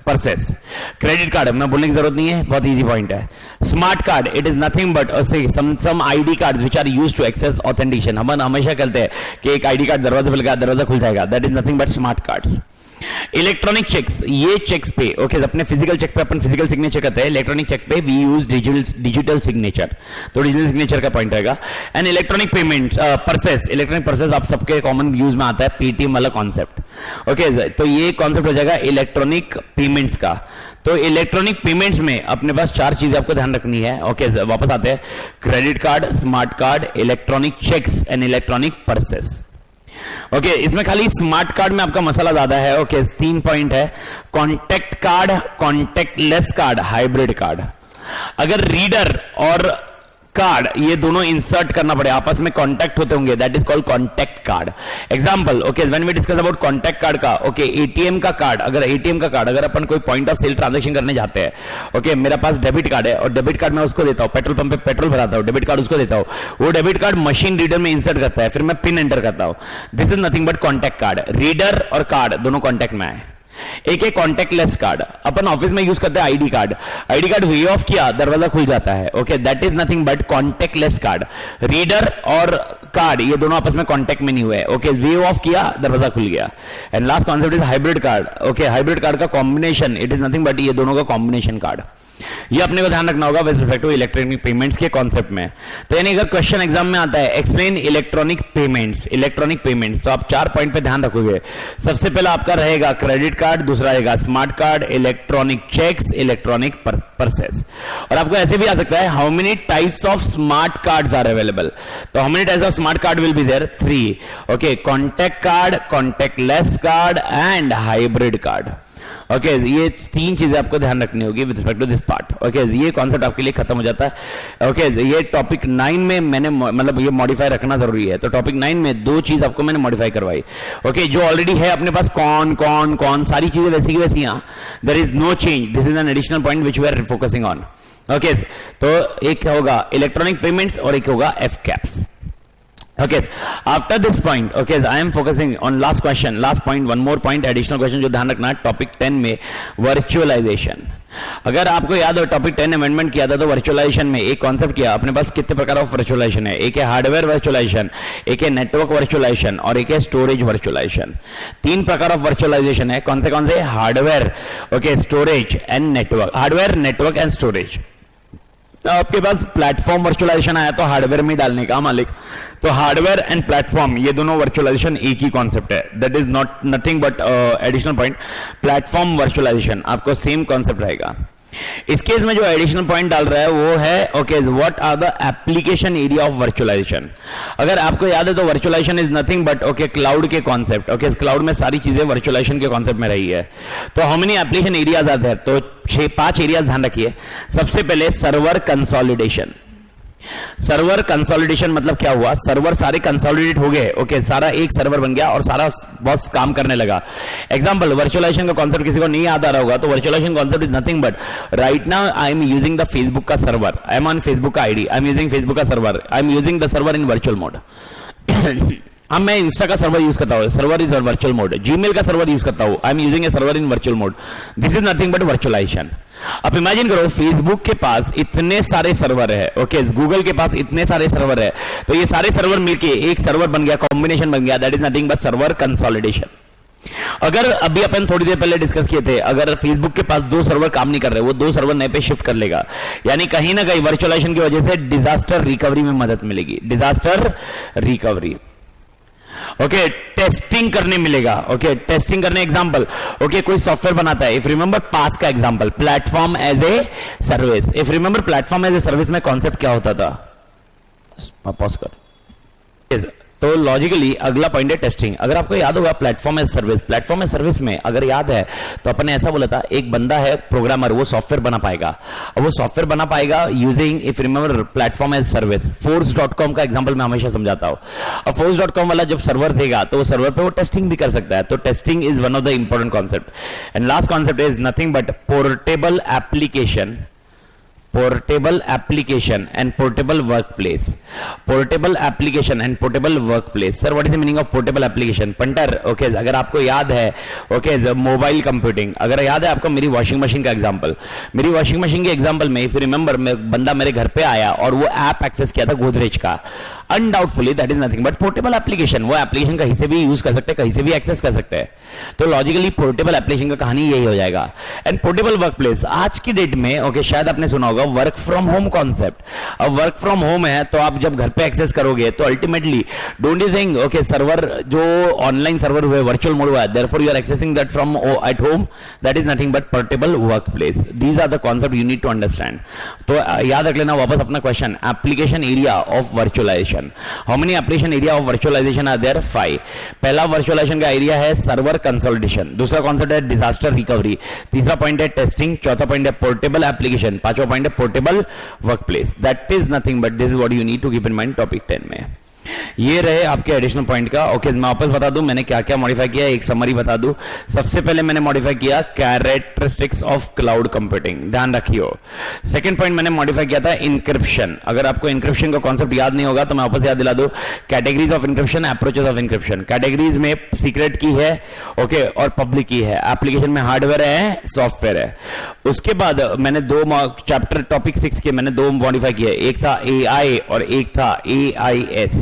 purchase. Credit card मैं बोलने की जरूरत नहीं है, बहुत इजी पॉइंट है। Smart card, it is nothing but some ID cards which are used to access authentication. हम हमेशा कहते हैं कि एक आईडी कार्ड दरवाजे पे लगा, दरवाजा खुल जाएगा, that is nothing but smart cards. Electronic cheques, ये चेक्स पे, ओके, अपने फिजिकल चेक पे अपन फिजिकल सिग्नेचर करते हैं, इलेक्ट्रॉनिक चेक पे वी यूज डिजिटल सिग्नेचर, तो डिजिटल सिग्नेचर का पॉइंट रहेगा। And electronic payment purchase, electronic purchase आप सबके कॉमन यूज में आता है, पेटीएम वाला कॉन्सेप्ट। ओके, तो ये कॉन्सेप्ट हो जाएगा इलेक्ट्रॉनिक पेमेंट्स का। तो इलेक्ट्रॉनिक पेमेंट्स में अपने पास 4 चीजें आपको ध्यान रखनी है। ओके, वापस आते हैं, credit card, smart card, electronic cheques and electronic purchase. Okay, इसमें खाली स्मार्ट कार्ड में आपका मसाला ज्यादा है। ओके, 3 पॉइंट है, contact card, contactless card, hybrid card. अगर रीडर और कार्ड ये दोनों इंसर्ट करना पड़े, आपस में कॉन्टैक्ट होते होंगे, that is called contact card. Example, okay, when we discuss about contact card का, ओके, एटीएम का कार्ड, अगर अपन कोई पॉइंट ऑफ सेल ट्रांजैक्शन करने जाते हैं, ओके, मेरा पास डेबिट कार्ड है और डेबिट कार्ड मैं उसको देता हूं, पेट्रोल पंप पे पेट्रोल भराता हूं, डेबिट कार्ड उसको देता हूं, वो डेबिट कार्ड मशीन रीडर में इंसर्ट करता है, फिर मैं पिन एंटर करता हूं, this is nothing but contact card. Reader और कार्ड दोनों कॉन्टैक्ट में आए। एक है कॉन्टैक्टलेस कार्ड, अपन ऑफिस में यूज करते हैं ID card, ID card way of किया दरवाजा खुल जाता है। Okay, that is nothing but contactless card. Reader और कार्ड ये दोनों आपस में कॉन्टैक्ट में नहीं हुए, ओके, वे ऑफ किया दरवाजा खुल गया। And last concept is hybrid card. Okay, hybrid card का combination, it is nothing but ये दोनों का कॉम्बिनेशन कार्ड। ये अपने को ध्यान रखना होगा with respect to electronic payments के कॉन्सेप्ट में। तो यानी अगर क्वेश्चन एग्जाम में आता है एक्सप्लेन इलेक्ट्रॉनिक पेमेंट्स, तो आप 4 पॉइंट पे ध्यान रखोगे। सबसे पहला आपका रहेगा क्रेडिट कार्ड, दूसरा रहेगा smart card, electronic cheques, electronic purchase. और आपको ऐसे भी आ सकता है, how many types of smart cards are available, तो how many types of smart card will be there? 3। Okay, contact card, contactless card and hybrid card. Okay ये तीन चीजें आपको ध्यान रखनी होगी with respect to this part. Okay ये concept आपके लिए खत्म हो जाता है। ओके ये टॉपिक 9 में मैंने मतलब ये मॉडिफाई रखना जरूरी है, तो टॉपिक 9 में दो चीज आपको मैंने मॉडिफाई करवाई। ओके जो ऑलरेडी है अपने पास कौन सारी चीजें वैसी की वैसी, यहाँ there is no change, this is an additional point which we are focusing on. Okay तो एक होगा इलेक्ट्रॉनिक पेमेंट्स और एक होगा एफ कैप्स। Okay, after this point, okay, I am focusing on last question, last point, one more point, additional question जो ध्यान रखना है टॉपिक 10 में, वर्चुअलाइजेशन। अगर आपको याद हो टॉपिक 10 अमेंडमेंट किया था तो वर्चुअलाइजेशन में एक कॉन्सेप्ट किया अपने पास, कितने प्रकार ऑफ वर्चुअलाइजेशन है, एक है हार्डवेयर वर्चुअलाइजेशन, एक है नेटवर्क वर्चुअलाइजेशन और एक है स्टोरेज वर्चुअलाइजेशन। तीन प्रकार ऑफ वर्चुअलाइजेशन है, कौन से? Hardware, okay, storage and network, hardware network and storage. तो आपके पास प्लेटफॉर्म वर्चुअलाइजेशन आया तो हार्डवेयर में डालने का मालिक, तो हार्डवेयर एंड प्लेटफॉर्म ये दोनों वर्चुअलाइजेशन एक ही कॉन्सेप्ट है, that is not nothing but additional point. Platform virtualization आपको सेम कॉन्सेप्ट रहेगा। इस केस में जो एडिशनल पॉइंट डाल रहा है वो है okay what are the application area of virtualization. अगर आपको याद है तो virtualization is nothing but okay cloud के कॉन्सेप्ट। ओके क्लाउड में सारी चीजें वर्चुअलाइजेशन के कॉन्सेप्ट में रही है। तो how many application areas are there, तो 5 एरियाज ध्यान रखिए। सबसे पहले सर्वर कंसोलिडेशन। सर्वर कंसोलिडेशन मतलब क्या हुआ, सर्वर सारे कंसोलिडेट हो गए, ओके सारा एक सर्वर बन गया और सारा बॉस काम करने लगा। एग्जांपल वर्चुअलाइजेशन का कॉन्सेप्ट किसी को नहीं याद आ रहा होगा तो virtualization concept is nothing but right now I am using the Facebook का server, I am on Facebook का ID, I am using Facebook का server, I am using the server in virtual mode. अब मैं Insta का server use करता हूं, server is virtual mode. Gmail का server use करता हूं, I am using a server in virtual mode. This is nothing but virtualization. अब imagine करो फेसबुक के पास इतने सारे सर्वर है, ओके गूगल के पास इतने सारे सर्वर है, तो ये सारे सर्वर मिलके एक सर्वर बन गया, कॉम्बिनेशन बन गया, that is nothing but server consolidation. अगर अभी अपन थोड़ी देर पहले डिस्कस किए थे, अगर फेसबुक के पास 2 सर्वर काम नहीं कर रहे, वो 2 सर्वर नए पे शिफ्ट कर लेगा, यानी कहीं ना कहीं वर्चुअलाइजेशन की वजह से डिजास्टर रिकवरी में मदद मिलेगी, डिजास्टर रिकवरी। ओके टेस्टिंग करने मिलेगा, ओके टेस्टिंग करने एग्जांपल, ओके कोई सॉफ्टवेयर बनाता है, इफ रिमेंबर पास का example, platform as a service. If remember platform as a service में कॉन्सेप्ट क्या होता था, पॉज कर। तो लॉजिकली अगला पॉइंट है टेस्टिंग। अगर आपको याद होगा platform as service, platform as service में अगर याद है तो अपन ने ऐसा बोला था एक बंदा है प्रोग्रामर, वो सॉफ्टवेयर बना पाएगा, और वो सॉफ्टवेयर बना पाएगा using if remember platform as service. force.com का एग्जांपल मैं हमेशा समझाता हूं, और force.com वाला जब सर्वर देगा तो वो सर्वर पे वो टेस्टिंग भी कर सकता है, तो testing is one of the important concept. And last concept is nothing but portable application, portable application and portable workplace, portable application and portable workplace। sir what is the meaning of portable application? Punter, okay अगर आपको याद है, okay mobile computing, अगर याद है आपको मेरी washing machine का एग्जांपल, मेरी वॉशिंग मशीन के एग्जांपल में इफ यू रिमेंबर बंदा मेरे घर पे आया और वो ऐप एक्सेस किया था गोदरेज का, undoubtfully that is nothing but portable application. वो एप्लीकेशन कहीं से भी यूज कर सकते हैं, कहीं से भी एक्सेस कर सकते हैं, तो लॉजिकली पोर्टेबल एप्लीकेशन का कहानी यही हो जाएगा। एंड पोर्टेबल वर्कप्लेस आज की डेट में ओके शायद आपने सुना होगा वर्क फ्रॉम होम कॉन्सेप्ट। अब वर्क फ्रॉम होम है तो आप जब घर पे एक्सेस करोगे तो ultimately don't you think okay server जो ऑनलाइन सर्वर हुए वर्चुअल मोड हुआ है, therefore you are accessing that from at home, that is nothing but portable workplace. These are the concept you need to understand. तो याद रख लेना वापस अपना question, application area of virtualization. How many application area of virtualization are there? 5। पहला virtualization का area है server consolidation, दूसरा कॉन्सेप्ट है डिजास्टर रिकवरी, तीसरा पॉइंट है टेस्टिंग, चौथा पॉइंट है पोर्टेबल एप्लीकेशन, पांचवा पॉइंट है portable workplace. That is nothing but this is what you need to keep in mind topic 10 में। ये रहे आपके एडिशनल पॉइंट का। ओके मैं वापस बता दूं मैंने क्या क्या मॉडिफाई किया, एक समरी बता दूं। सबसे पहले मैंने मॉडिफाई किया कैरेक्टरिस्टिक्स ऑफ क्लाउड कंप्यूटिंग, ध्यान रखियो। सेकंड पॉइंट मैंने मॉडिफाई किया था इंक्रिप्शन। अगर आपको इंक्रिप्शन का कॉन्सेप्ट याद नहीं होगा तो मैं वापस याद दिला दूं, categories of encryption, approaches of encryption. Categories में सीक्रेट की है ओके और पब्लिक की है, एप्लीकेशन में हार्डवेयर है, सॉफ्टवेयर है। उसके बाद मैंने 2 चैप्टर टॉपिक 6 के मैंने 2 मॉडिफाई किए, एक था AI और एक था AIS।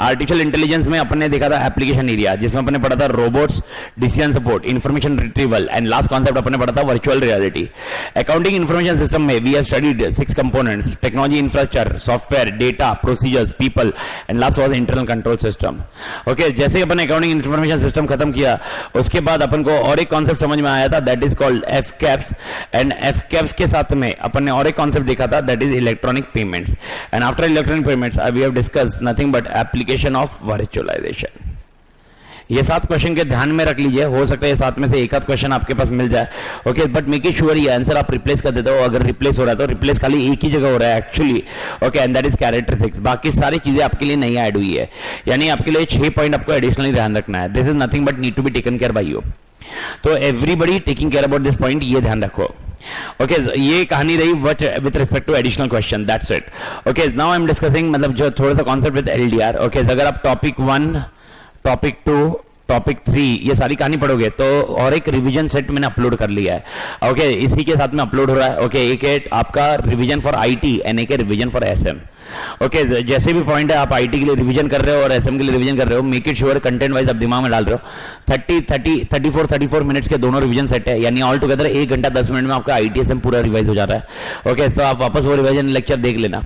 आर्टिफिशियल इंटेलिजेंस में अपन ने देखा था एप्लीकेशन एरिया, जिसमें अपन ने पढ़ा था robots, decision support, information retrieval, and last concept अपन ने पढ़ा था virtual reality. Accounting information system में we have studied 6 components, technology, infrastructure, software, data, procedures, people, and last was internal control system. Okay जैसे अपन अकाउंटिंग इंफॉर्मेशन सिस्टम खत्म किया उसके बाद अपन को और एक कॉन्सेप्ट समझ में आया था, that is called F caps. And F caps के साथ में अपन ने और एक कॉन्सेप्ट देखा था, that is electronic payments. And after electronic payments we have discuss nothing but application of virtualization. ये 7 क्वेश्चन के ध्यान में रख लीजिए, हो सकता है 7 में से एक आध क्वेश्चन आपके पास मिल जाए, okay, but make it sure ये आंसर आप रिप्लेस कर देते हो, अगर रिप्लेस हो रहा है तो रिप्लेस खाली एक ही जगह हो रहा है actually, okay, and that is characteristics, बाकी सारी चीजें आपके लिए नहीं ऐड हुई है, यानी आपके लिए 6 पॉइंट आपको एडिशनली ध्यान रखना है, this is nothing but need to be taken care by you, तो everybody taking care about this point, ये ध्यान रखो, ओके, ये कहानी रही with respect to additional question, that's it, okay, now I am discussing मतलब जो थोड़ा सा कॉन्सेप्ट विद एलडीआर, ओके, अगर आप टॉपिक 1, टॉपिक 2, टॉपिक 3 ये सारी कहानी पढ़ोगे तो, और एक रिवीजन सेट मैंने अपलोड कर लिया है, ओके, इसी के साथ में अपलोड हो रहा है, ओके, एक आपका रिवीजन फॉर आईटी एंड एक रिवीजन फॉर एसएम, ओके, जैसे भी पॉइंट है आप आईटी के लिए रिवीजन कर रहे हो और एसएम के लिए रिवीजन कर रहे हो, make it sure content wise आप दिमाग में डाल रहे हो, 34 मिनट्स के दोनों रिवीजन सेट है, यानी ऑल टुगेदर 1 घंटा 10 मिनट में आपका आईटी एसएम पूरा रिवाइज हो जा रहा है, ओके, तो आप वापस वो रिवीजन लेक्चर देख लेना,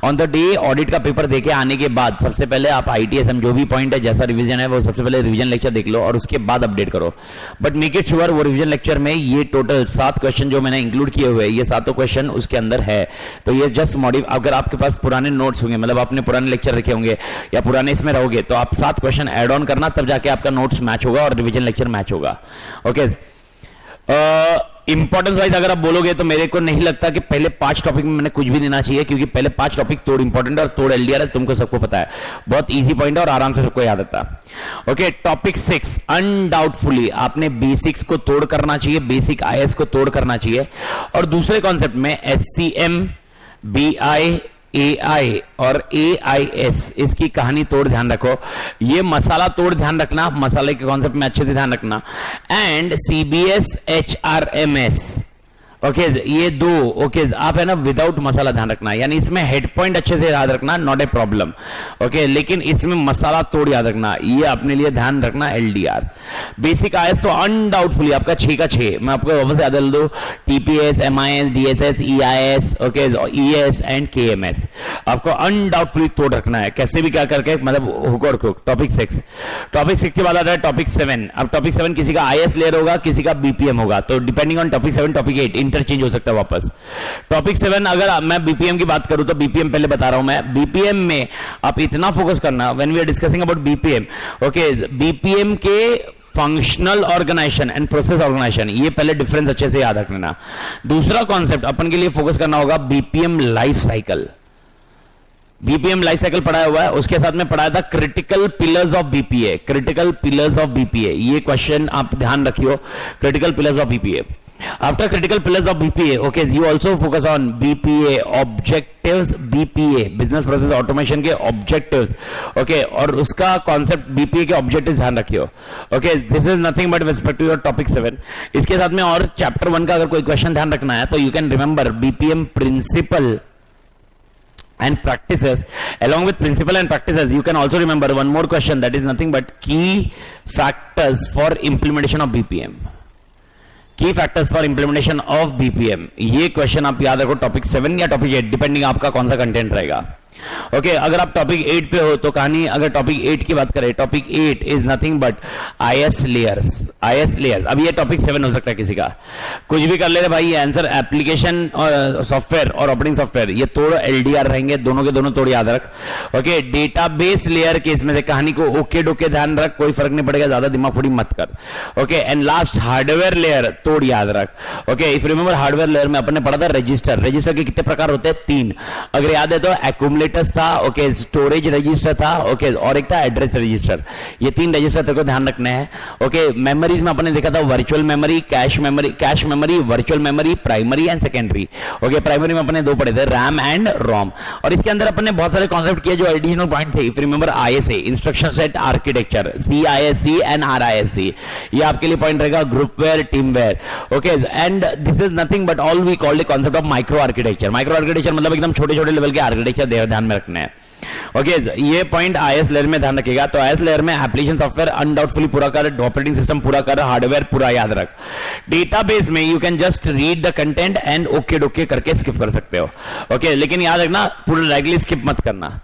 ऑन द डे ऑडिट का पेपर देके आने के बाद सबसे पहले आप आईटी एसएम जो भी पॉइंट है जैसा रिवीजन है वो सबसे पहले रिवीजन लेक्चर देख लो और उसके बाद अपडेट करो, बट मेक इट श्योर वो रिवीजन लेक्चर में ये टोटल 7 क्वेश्चन जो मैंने इंक्लूड किए हुए ये 7 क्वेश्चन उसके अंदर है, तो ये जस्ट मॉडिफाई, अगर आपके पास पुराने नोट्स होंगे मतलब आपने पुराने लेक्चर रखे होंगे या पुराने इसमें रहोगे तो आप 7 क्वेश्चन ऐड ऑन करना, तब जाके आपका नोट्स मैच होगा और रिवीजन लेक्चर मैच होगा, ओके। इंपॉर्टेंस वाइज अगर आप बोलोगे तो मेरे को नहीं लगता कि पहले 5 टॉपिक में मैंने कुछ भी देना चाहिए, क्योंकि पहले 5 टॉपिक तोड़ इंपॉर्टेंट है और तोड़ एलडीआर है, तुमको सबको पता है, बहुत इजी पॉइंट है और आराम से सबको याद आता है, ओके। टॉपिक 6 अनडाउटफुली आपने बेसिक्स को तोड़ करना चाहिए, बेसिक आईएएस को तोड़ करना चाहिए, और दूसरे कॉन्सेप्ट में एससीएम, बीआई, एआई और एआईएस इसकी कहानी तोड़ ध्यान रखो, ये मसाला तोड़ ध्यान रखना, मसाले के कॉन्सेप्ट में अच्छे से ध्यान रखना, एंड सीबीएस एचआरएमएस, ओके, ये 2, ओके, आप है ना विदाउट मसाला ध्यान रखना, यानी इसमें हेड पॉइंट अच्छे से याद रखना, नॉट ए प्रॉब्लम, ओके, लेकिन इसमें मसाला तोड़ याद रखना, ये अपने लिए ध्यान रखना, एलडीआर, बेसिक आईएएस तो अनडाउटफुली आपका 6 का 6, मैं आपको वापस याद दिला दूं, TPS, MIS, DSS, EIS, okay, ES and KMS आपको अनडाउटफुली तोड़ रखना है, कैसे भी क्या करके, मतलब हुक और क्रुक। टॉपिक 6 के बाद आता है टॉपिक 7, अब टॉपिक 7 किसी का आईएएस लेयर होगा, किसी का बीपीएम होगा, तो depending on topic 7 topic 8 interchange हो सकता है वापस। टॉपिक 7 अगर मैं बीपीएम की बात करूं तो बीपीएम पहले बता रहा हूं मैं, बीपीएम में आप इतना फोकस करना when we are discussing about BPM, okay, BPM के functional organization and process organization, ये पहले डिफरेंस अच्छे से याद रखना। दूसरा कॉन्सेप्ट अपन के लिए फोकस करना होगा BPM life cycle, BPM life cycle पढ़ाया हुआ है, उसके साथ में पढ़ाया था critical pillars of BPA, critical pillars of BPA, ये क्वेश्चन आप ध्यान रखियो, critical pillars of BPA. After critical pillars of BPA, okay, you also focus on BPA objectives, BPA business process automation के objectives, okay, और उसका concept BPA के objectives ध्यान रखियो, okay, this is nothing but with respect to your topic 7। इसके साथ में और chapter 1 का अगर कोई question ध्यान रखना है तो you can remember BPM principle and practices, along with principle and practices you can also remember one more question, that is nothing but key factors for implementation of BPM, की factors for implementation of BPM, ये question आप याद रखो topic 7 या topic 8 depending आपका कौन सा content रहेगा, ओके। अगर आप टॉपिक 8 पे हो तो कहानी, अगर टॉपिक 8 की बात करें, topic 8 is nothing but IAS layers, IAS layers. अब ये टॉपिक 7 हो सकता है किसी का, कुछ भी कर ले भाई, ये आंसर एप्लीकेशन और सॉफ्टवेयर और ऑपरेटिंग सॉफ्टवेयर, ये तोड़ एलडीआर रहेंगे, दोनों के दोनों तोड़ याद रख, ओके। डेटाबेस लेयर के इसमें से कहानी को ओके डोके ध्यान रख, कोई फर्क नहीं पड़ेगा, ज्यादा दिमाग फोड़ी मत कर, okay. And last hardware layer तोड़ याद रख, okay. If remember hardware layer में अपन ने पढ़ा था रजिस्टर, रजिस्टर के कितने प्रकार होते हैं, 3, अगर याद है तो एक्यूमुलेटर्स था, ओके, स्टोरेज रजिस्टर था, ओके, और एक था एड्रेस रजिस्टर, ये 3 रजिस्टर तेरे को ध्यान रखने हैं, ओके। मेमोरीज में अपन ने देखा था virtual memory, cache memory, virtual memory, primary and secondary, okay. Primary में अपन ने 2 पढ़े थे, रैम एंड रोम, और इसके अंदर अपन ने बहुत सारे कॉन्सेप्ट किए जो एडिशनल पॉइंट थे। If remember ISA, instruction set architecture, CISC and RISC, ये आपके लिए पॉइंट रहेगा, groupware, teamware, okay. And this is nothing but all we called the concept of micro architecture, micro architecture मतलब एकदम छोटे छोटे लेवल के आर्किटेक्चर ध्यान में रखना है, ओके। ये पॉइंट आईएएस लेयर में ध्यान रखेगा, तो आईएएस लेयर में एप्लीकेशन सॉफ्टवेयर अनडाउटफुली पूरा कर, ऑपरेटिंग सिस्टम पूरा कर, हार्डवेयर पूरा याद रख। डेटाबेस में you can just read the content and okay डोके करके स्किप कर सकते हो, ओके, लेकिन याद रखना पूरा डायरेक्टली स्किप मत करना,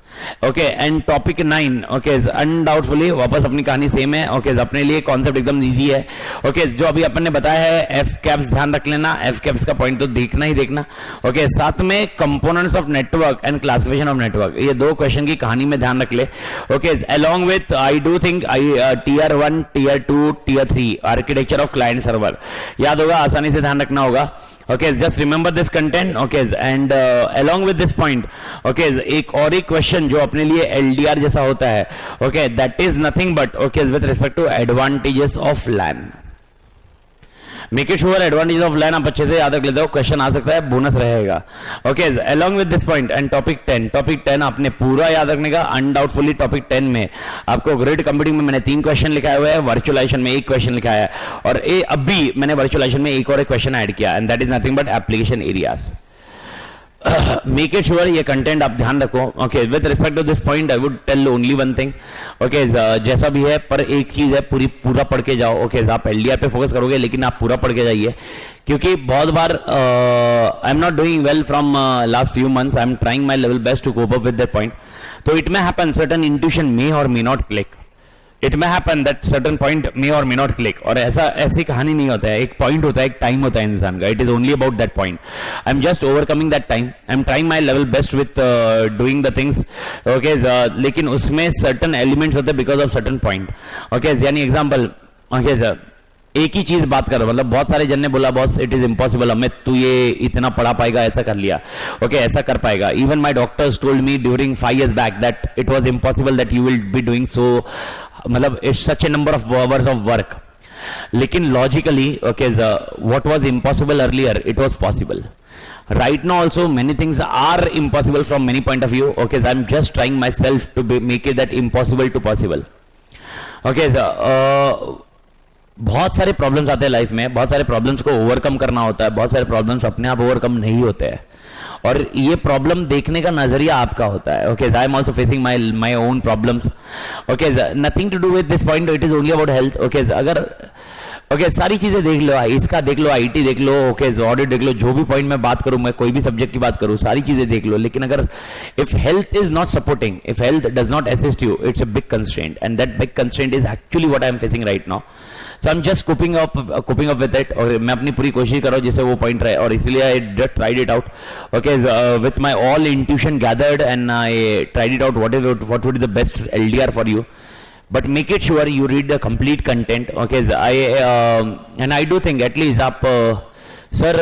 ओके। एंड टॉपिक 9, ओके, अनडाउटफुली वापस अपनी कहानी सेम है, ओके, अपने लिए कॉन्सेप्ट एकदम इजी है, ओके। जो अभी अपन ने बताया है एफ कैप्स ध्यान रख लेना, एफ कैप्स का पॉइंट तो देखना ही देखना, ओके। साथ में components of network and classification of network, ये 2 क्वेश्चन की कहानी में ध्यान रख ले. Okay, along with I do think tier 1, tier 2, tier 3 architecture of client server याद होगा, आसानी से ध्यान रखना होगा. Okay, just remember this content. Okay, and along with this point, okay, एक और एक क्वेश्चन जो अपने लिए LDR जैसा होता है. Okay, that is nothing but okay with respect to advantages of LAN. Make it sure advantage of LAN आप अच्छे से याद रख लेते हो, क्वेश्चन आ सकता है, बोनस रहेगा. Okay, along with this point and topic 10 आपने पूरा याद रखने का अनडाउटफुली. टॉपिक 10 में आपको ग्रिड कंप्यूटिंग में मैंने 3 क्वेश्चन लिखाए हुए हैं, वर्चुअलाइजेशन में 1 क्वेश्चन लिखा है, और अभी मैंने वर्चुअलाइजेशन में एक और एक क्वेश्चन ऐड किया, and that is nothing but application areas. Make it sure ये कंटेंट आप ध्यान रखो. Okay, with respect to this point I would tell only one thing. Okay, जैसा भी है पर एक चीज है, पूरा पढ़ के जाओ. ओके, आप LDR पे फोकस करोगे लेकिन आप पूरा पढ़ के जाइए, क्योंकि बहुत बार I am not doing well from last few months. I am trying my level best to cope up with that point. तो it may happen certain intuition may or may not click. It may happen that certain point may or may not click. और ऐसी कहानी नहीं होता है, एक point होता है, एक टाइम होता है इंसान का. It is only about that point. I am just overcoming that time. I am trying my level best with doing the things. Okay, लेकिन उसमें सर्टन एलिमेंट्स होते हैं because of certain point. Okay, यानी example. Okay sir, एक ही चीज बात करो, मतलब बहुत सारे जन ने बोला boss it is impossible, Amit तू ये इतना पढ़ा पाएगा, ऐसा कर लिया. ओके, ऐसा कर पाएगा. Even my doctors told me during 5 years back that it was impossible that you will be doing so, मतलब it's such a number of hours of work. लेकिन logically okay, what was impossible earlier it was possible. Right now also many things are impossible from many point of view. Okay, I'm just trying myself to make it that impossible to possible. Okay, बहुत सारे problems आते हैं life में, बहुत सारे problems को overcome करना होता है, बहुत सारे प्रॉब्लम्स अपने आप ओवरकम नहीं होते हैं, और ये प्रॉब्लम देखने का नजरिया आपका होता है. Okay, I am also facing my own problems. Okay, nothing to do with this point, it is only about health. Okay, अगर ओके सारी चीजें देख लो, इसका देख लो, IT देख लो, ओके ऑडिट देख लो, जो भी पॉइंट मैं बात करूं, मैं कोई भी सब्जेक्ट की बात करूं, सारी चीजें देख लो, लेकिन अगर if health is not supporting, if health does not assist you, it's a big constraint, and that big constraint is actually what I am facing right now. So I am just coping up with it, और मैं अपनी पूरी कोशिश कर रहा हूं जिससे वो पॉइंट रहे, और इसलिए I just tried it out. Okay, with my all intuition gathered and I tried it out what would be the best LDR for you. But make it sure you read the complete content. Okay, I do think at least आप sir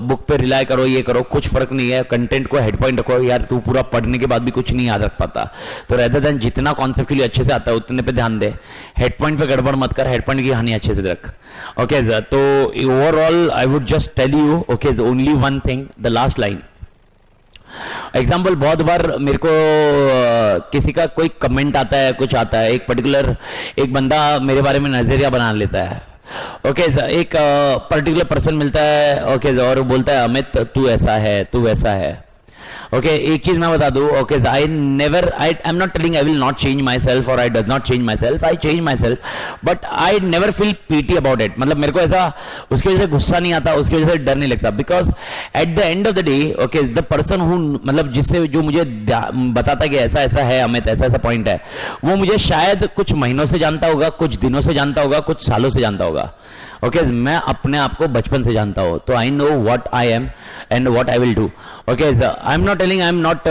book पे rely करो, ये करो, कुछ फर्क नहीं है, content को हेड पॉइंट रखो. यार तू पूरा पढ़ने के बाद भी कुछ नहीं याद रख पाता, तो रेदर देन जितना कॉन्सेप्चुअली अच्छे से आता है उतने पे ध्यान दे, हेड पॉइंट पे गड़बड़ मत कर, हेड पॉइंट की कहानी अच्छे से रख. ओके, तो overall I would just tell you okay only one thing, the last line. Example, बहुत बार मेरे को किसी का कोई कमेंट आता है, कुछ आता है, एक बंदा मेरे बारे में नजरिया बना लेता है. ओके, एक पर्टिकुलर पर्सन मिलता है, ओके, और बोलता है अमित तू ऐसा है, तू वैसा है. ओके, एक चीज मैं बता दूं, okay, I am not telling I will not change myself और I does not change myself, I change myself, but I never feel pity about it. मतलब मेरे को ऐसा उसकी वजह से गुस्सा नहीं आता, उसकी वजह से डर नहीं लगता, because at the end of the day okay the person who, मतलब जिससे जो मुझे बताता कि ऐसा ऐसा है अमित, ऐसा ऐसा पॉइंट है, वो मुझे शायद कुछ महीनों से जानता होगा, कुछ दिनों से जानता होगा, कुछ सालों से जानता होगा. ओके, मैं अपने आप को बचपन से जानता हूं, तो I know what I am and what I will do. Okay, I am not telling, I am not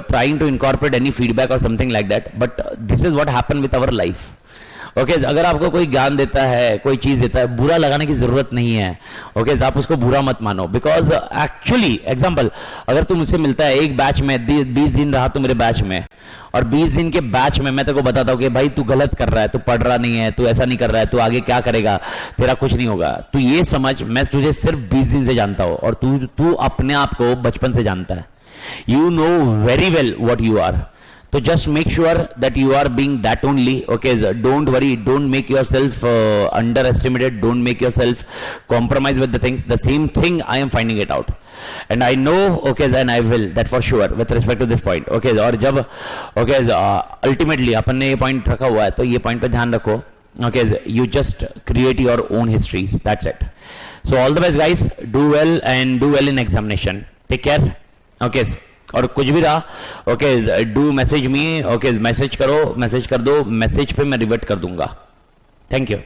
trying to incorporate any feedback or something like that, but this is what happen with our life. Okay, अगर आपको कोई ज्ञान देता है, कोई चीज देता है, बुरा लगाने की जरूरत नहीं है. ओके, आप उसको बुरा मत मानो, बिकॉज एक्चुअली एग्जाम्पल, अगर तू मुझसे मिलता है एक बैच में 20 दिन रहा तू मेरे बैच में, और 20 दिन के बैच में मैं तेरे को बताता हूं कि भाई तू गलत कर रहा है, तू पढ़ रहा नहीं है, तू ऐसा नहीं कर रहा है, तू आगे क्या करेगा, तेरा कुछ नहीं होगा, तू ये समझ मैं तुझे सिर्फ 20 दिन से जानता हूं, और तू अपने आप को बचपन से जानता है. You know very well what you are. So just make sure that you are being that only. Okay, don't worry, don't make yourself underestimated, don't make yourself compromise with the things. The same thing I am finding it out, and I know, okay, and I will, that for sure with respect to this point. Okay, और जब okay ultimately अपन ने ये point रखा हुआ है, तो ये point पे ध्यान रखो. Okay, you just create your own histories, that's it. So all the best guys, do well and do well in examination. Take care. Okay, और कुछ भी रहा okay do message me. Okay, message कर दो, message पे मैं revert कर दूंगा. Thank you.